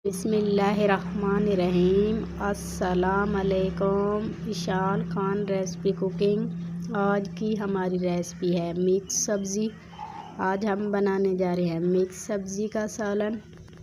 बिस्मिल्लाहिर्रहमानिर्रहीम। अस्सलाम अलैकुम। Ishal Khan recipe cooking. आज की हमारी रेसिपी है मिक्स सब्ज़ी। आज हम बनाने जा रहे हैं मिक्स सब्ज़ी का सालन।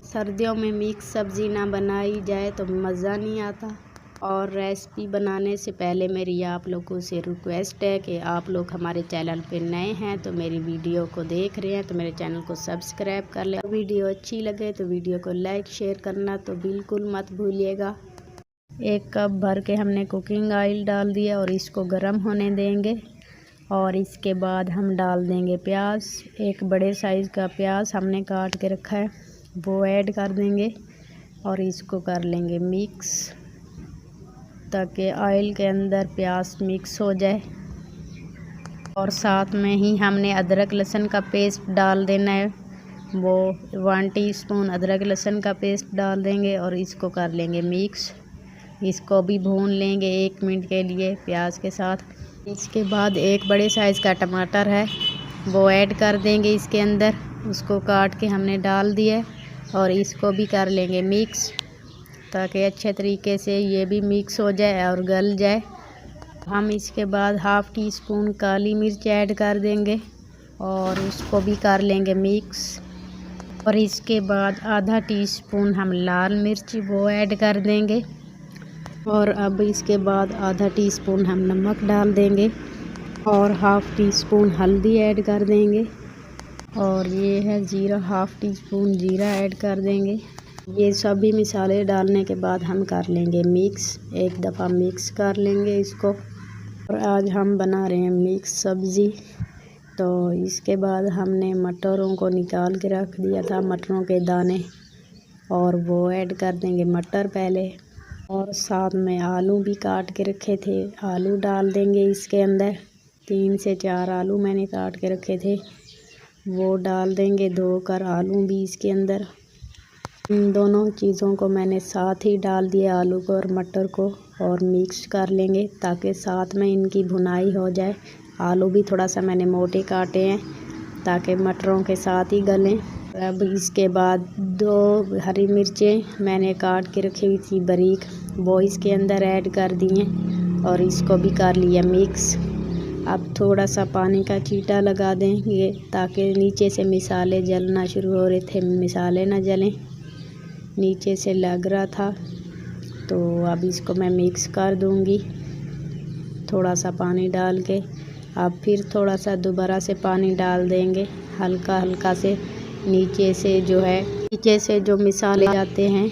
सर्दियों में मिक्स सब्ज़ी ना बनाई जाए तो मज़ा नहीं आता। और रेसिपी बनाने से पहले मेरी आप लोगों से रिक्वेस्ट है कि आप लोग हमारे चैनल पे नए हैं तो मेरी वीडियो को देख रहे हैं तो मेरे चैनल को सब्सक्राइब कर लें। वीडियो अच्छी लगे तो वीडियो को लाइक शेयर करना तो बिल्कुल मत भूलिएगा। 1 कप भर के हमने कुकिंग ऑयल डाल दिया और इसको गर्म होने देंगे। और इसके बाद हम डाल देंगे प्याज। 1 बड़े साइज़ का प्याज हमने काट के रखा है वो ऐड कर देंगे और इसको कर लेंगे मिक्स ताकि ऑयल के अंदर प्याज मिक्स हो जाए। और साथ में ही हमने अदरक लहसुन का पेस्ट डाल देना है, वो 1 टीस्पून अदरक लहसुन का पेस्ट डाल देंगे और इसको कर लेंगे मिक्स। इसको भी भून लेंगे 1 मिनट के लिए प्याज के साथ। इसके बाद 1 बड़े साइज़ का टमाटर है वो ऐड कर देंगे इसके अंदर, उसको काट के हमने डाल दिया और इसको भी कर लेंगे मिक्स ताकि अच्छे तरीके से ये भी मिक्स हो जाए और गल जाए। हम इसके बाद 1/2 टीस्पून काली मिर्च ऐड कर देंगे और उसको भी कर लेंगे मिक्स। और इसके बाद आधा टीस्पून हम लाल मिर्च वो ऐड कर देंगे। और अब इसके बाद आधा टीस्पून हम नमक डाल देंगे और 1/2 टीस्पून हल्दी ऐड कर देंगे। और ये है जीरा, 1/2 टीस्पून जीरा ऐड कर देंगे। ये सभी मसाले डालने के बाद हम कर लेंगे मिक्स, एक दफ़ा मिक्स कर लेंगे इसको। और आज हम बना रहे हैं मिक्स सब्ज़ी। तो इसके बाद हमने मटरों को निकाल के रख दिया था, मटरों के दाने, और वो ऐड कर देंगे मटर पहले। और साथ में आलू भी काट के रखे थे, आलू डाल देंगे इसके अंदर। 3 से 4 आलू मैंने काट के रखे थे वो डाल देंगे, धोकर आलू भी इसके अंदर। इन दोनों चीज़ों को मैंने साथ ही डाल दिया, आलू को और मटर को, और मिक्स कर लेंगे ताकि साथ में इनकी भुनाई हो जाए। आलू भी थोड़ा सा मैंने मोटे काटे हैं ताकि मटरों के साथ ही गलें। अब इसके बाद 2 हरी मिर्चें मैंने काट के रखी हुई थी बारीक, वो इसके अंदर ऐड कर दिए और इसको भी कर लिया मिक्स। अब थोड़ा सा पानी का छींटा लगा देंगे ताकि नीचे से मसाले जलना शुरू हो रहे थे, मसाले ना जलें, नीचे से लग रहा था। तो अब इसको मैं मिक्स कर दूंगी थोड़ा सा पानी डाल के। अब फिर थोड़ा सा दोबारा से पानी डाल देंगे हल्का हल्का से, नीचे से जो मसाले जाते हैं